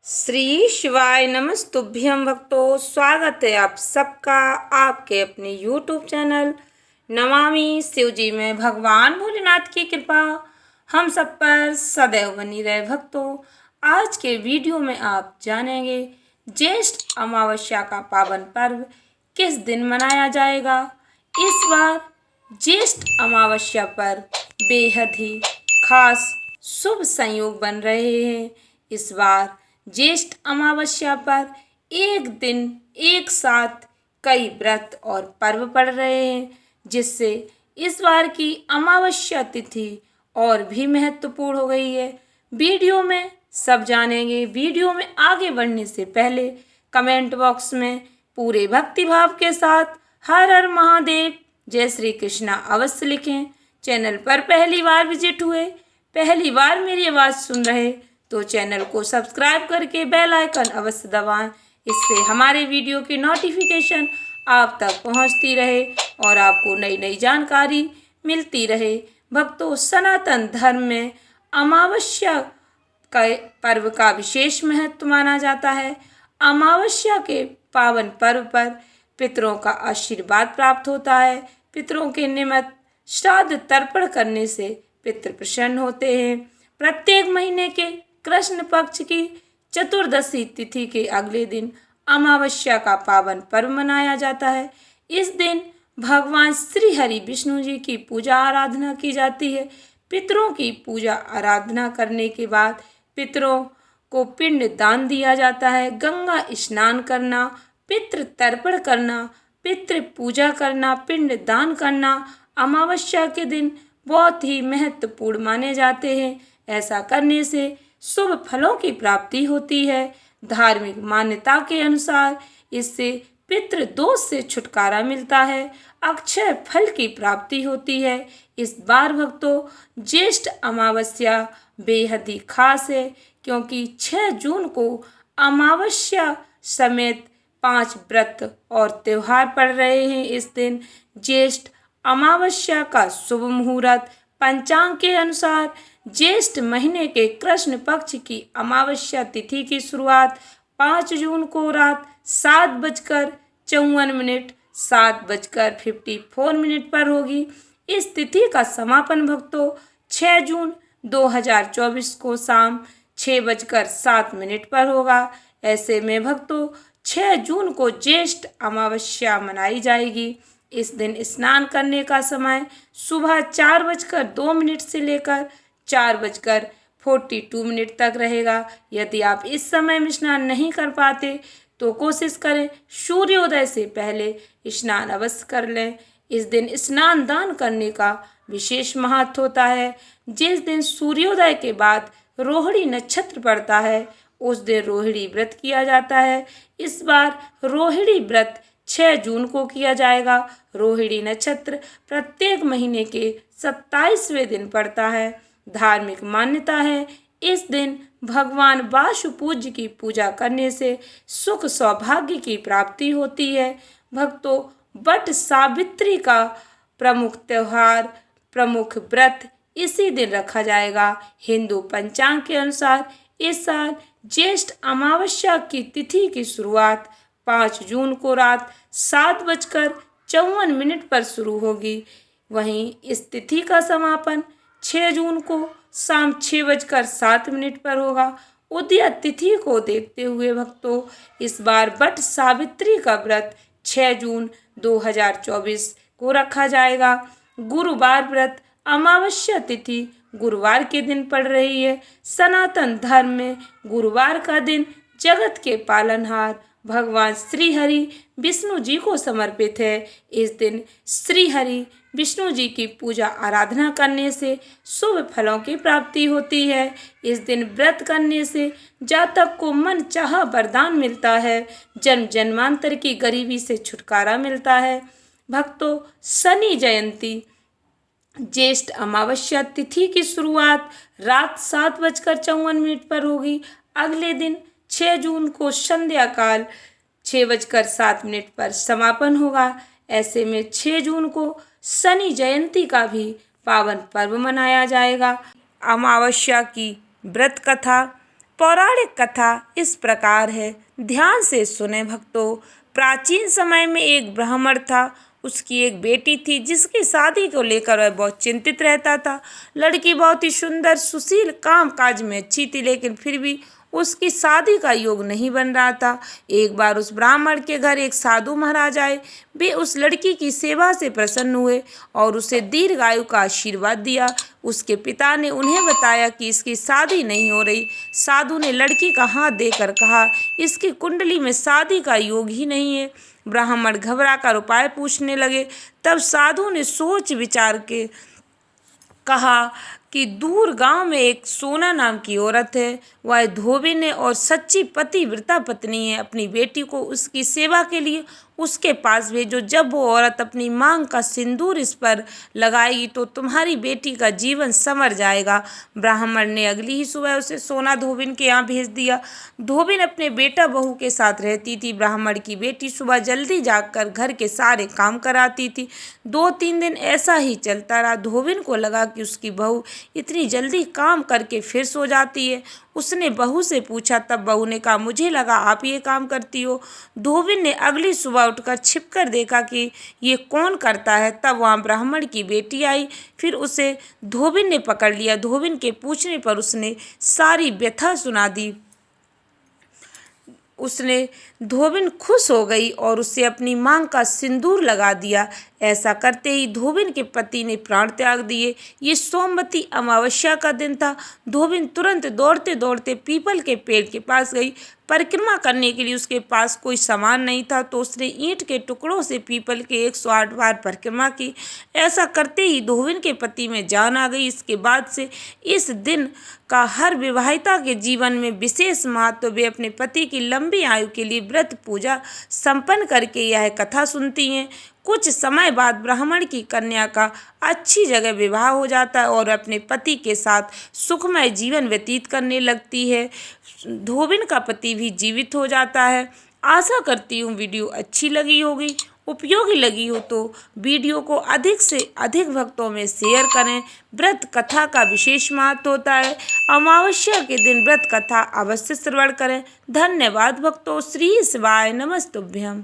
श्री शिवाय नमस्तुभ्यं भक्तों, स्वागत है आप सबका आपके अपने YouTube चैनल नमामि शिवजी में। भगवान भोलेनाथ की कृपा हम सब पर सदैव बनी रहे। भक्तों, आज के वीडियो में आप जानेंगे ज्येष्ठ अमावस्या का पावन पर्व किस दिन मनाया जाएगा। इस बार ज्येष्ठ अमावस्या पर बेहद ही खास शुभ संयोग बन रहे हैं। इस बार ज्येष्ठ अमावस्या पर एक दिन एक साथ कई व्रत और पर्व पड़ रहे हैं, जिससे इस बार की अमावस्या तिथि और भी महत्वपूर्ण हो गई है। वीडियो में सब जानेंगे। वीडियो में आगे बढ़ने से पहले कमेंट बॉक्स में पूरे भक्ति भाव के साथ हर हर महादेव, जय श्री कृष्णा अवश्य लिखें। चैनल पर पहली बार विजिट हुए, पहली बार मेरी आवाज़ सुन रहे तो चैनल को सब्सक्राइब करके बेल आइकन अवश्य दबाएं। इससे हमारे वीडियो की नोटिफिकेशन आप तक पहुंचती रहे और आपको नई नई जानकारी मिलती रहे। भक्तों, सनातन धर्म में अमावस्या का पर्व का विशेष महत्व माना जाता है। अमावस्या के पावन पर्व पर पितरों का आशीर्वाद प्राप्त होता है। पितरों के निमित्त श्राद्ध तर्पण करने से पितृ प्रसन्न होते हैं। प्रत्येक महीने के कृष्ण पक्ष की चतुर्दशी तिथि के अगले दिन अमावस्या का पावन पर्व मनाया जाता है। इस दिन भगवान श्री हरि विष्णु जी की पूजा आराधना की जाती है। पितरों की पूजा आराधना करने के बाद पितरों को पिंड दान दिया जाता है। गंगा स्नान करना, पितृ तर्पण करना, पितृ पूजा करना, पिंड दान करना अमावस्या के दिन बहुत ही महत्वपूर्ण माने जाते हैं। ऐसा करने से शुभ फलों की प्राप्ति होती है। धार्मिक मान्यता के अनुसार इससे पितृ दोष से छुटकारा मिलता है, अक्षय फल की प्राप्ति होती है। इस बार भक्तों, ज्येष्ठ अमावस्या बेहद ही खास है, क्योंकि 6 जून को अमावस्या समेत 5 व्रत और त्योहार पड़ रहे हैं। इस दिन ज्येष्ठ अमावस्या का शुभ मुहूर्त पंचांग के अनुसार ज्येष्ठ महीने के कृष्ण पक्ष की अमावस्या तिथि की शुरुआत 5 जून को रात 7:54 7:54 पर होगी। इस तिथि का समापन भक्तों 6 जून 2024 को शाम 6:07 पर होगा। ऐसे में भक्तों 6 जून को ज्येष्ठ अमावस्या मनाई जाएगी। इस दिन स्नान करने का समय सुबह 4:02 से लेकर 4:42 तक रहेगा। यदि आप इस समय में स्नान नहीं कर पाते तो कोशिश करें सूर्योदय से पहले स्नान अवश्य कर लें। इस दिन स्नान दान करने का विशेष महत्व होता है। जिस दिन सूर्योदय के बाद रोहिणी नक्षत्र पड़ता है, उस दिन रोहिणी व्रत किया जाता है। इस बार रोहिणी व्रत 6 जून को किया जाएगा। रोहिणी नक्षत्र प्रत्येक महीने के 27वें दिन पड़ता है। धार्मिक मान्यता है इस दिन भगवान वासुपूज्य की पूजा करने से सुख सौभाग्य की प्राप्ति होती है। भक्तों, वट सावित्री का प्रमुख त्योहार, प्रमुख व्रत इसी दिन रखा जाएगा। हिंदू पंचांग के अनुसार इस साल ज्येष्ठ अमावस्या की तिथि की शुरुआत 5 जून को रात 7:54 पर शुरू होगी। वहीं इस तिथि का समापन 6 जून को शाम 6:07 पर होगा। उदया तिथि को देखते हुए भक्तों, इस बार वट सावित्री का व्रत 6 जून 2024 को रखा जाएगा। गुरुवार व्रत अमावस्या तिथि गुरुवार के दिन पड़ रही है। सनातन धर्म में गुरुवार का दिन जगत के पालनहार भगवान श्री हरि विष्णु जी को समर्पित है। इस दिन श्री हरि विष्णु जी की पूजा आराधना करने से शुभ फलों की प्राप्ति होती है। इस दिन व्रत करने से जातक को मन चाहा वरदान मिलता है। जन्म जन्मांतर की गरीबी से छुटकारा मिलता है। भक्तों, शनि जयंती ज्येष्ठ अमावस्या तिथि की शुरुआत रात 7:54 पर होगी। अगले दिन 6 जून को संध्या काल 6:07 पर समापन होगा। ऐसे में 6 जून को शनि जयंती का भी पावन पर्व मनाया जाएगा। अमावस्या की व्रत कथा पौराणिक कथा इस प्रकार है, ध्यान से सुने भक्तों। प्राचीन समय में एक ब्राह्मण था। उसकी एक बेटी थी जिसकी शादी को लेकर वह बहुत चिंतित रहता था। लड़की बहुत ही सुंदर, सुशील, काम काज में अच्छी थी, लेकिन फिर भी उसकी शादी का योग नहीं बन रहा था। एक बार उस ब्राह्मण के घर एक साधु महाराज आए। वे उस लड़की की सेवा से प्रसन्न हुए और उसे दीर्घायु का आशीर्वाद दिया। उसके पिता ने उन्हें बताया कि इसकी शादी नहीं हो रही। साधु ने लड़की का हाथ देकर कहा, इसकी कुंडली में शादी का योग ही नहीं है। ब्राह्मण घबराकर उपाय पूछने लगे। तब साधु ने सोच विचार के कहा कि दूर गांव में एक सोना नाम की औरत है। वह धोबिन है और सच्ची पतिव्रता पत्नी है। अपनी बेटी को उसकी सेवा के लिए उसके पास भेजो। जब वो औरत अपनी मांग का सिंदूर इस पर लगाएगी तो तुम्हारी बेटी का जीवन संवर जाएगा। ब्राह्मण ने अगली ही सुबह उसे सोना धोबिन के यहाँ भेज दिया। धोबिन अपने बेटा बहू के साथ रहती थी। ब्राह्मण की बेटी सुबह जल्दी जागकर घर के सारे काम कराती थी। 2-3 दिन ऐसा ही चलता रहा। धोबिन को लगा कि उसकी बहू इतनी जल्दी काम करके फिर सो जाती है। उसने बहू से पूछा, तब बहू ने कहा, मुझे लगा आप ये काम करती हो। धोबिन ने अगली सुबह उठकर छिपकर देखा कि ये कौन करता है। तब वहाँ ब्राह्मण की बेटी आई। फिर उसे धोबिन ने पकड़ लिया। धोबिन के पूछने पर उसने सारी व्यथा सुना दी। धोबिन खुश हो गई और उसे अपनी मांग का सिंदूर लगा दिया। ऐसा करते ही धोबिन के पति ने प्राण त्याग दिए। ये सोमवती अमावस्या का दिन था। धोबिन तुरंत दौड़ते दौड़ते पीपल के पेड़ के पास गई। परिक्रमा करने के लिए उसके पास कोई सामान नहीं था, तो उसने ईंट के टुकड़ों से पीपल के 108 बार परिक्रमा की। ऐसा करते ही धोबिन के पति में जान आ गई। इसके बाद से इस दिन का हर विवाहिता के जीवन में विशेष महत्व। वे अपने पति की लंबी आयु के लिए व्रत पूजा संपन्न करके यह कथा सुनती हैं। कुछ समय बाद ब्राह्मण की कन्या का अच्छी जगह विवाह हो जाता है और अपने पति के साथ सुखमय जीवन व्यतीत करने लगती है। धोबिन का पति भी जीवित हो जाता है। आशा करती हूँ वीडियो अच्छी लगी होगी, उपयोगी लगी हो तो वीडियो को अधिक से अधिक भक्तों में शेयर करें। व्रत कथा का विशेष महत्व होता है। अमावस्या के दिन व्रत कथा अवश्य श्रवण करें। धन्यवाद भक्तों। श्री शिवाय नमस्तुभ्यम।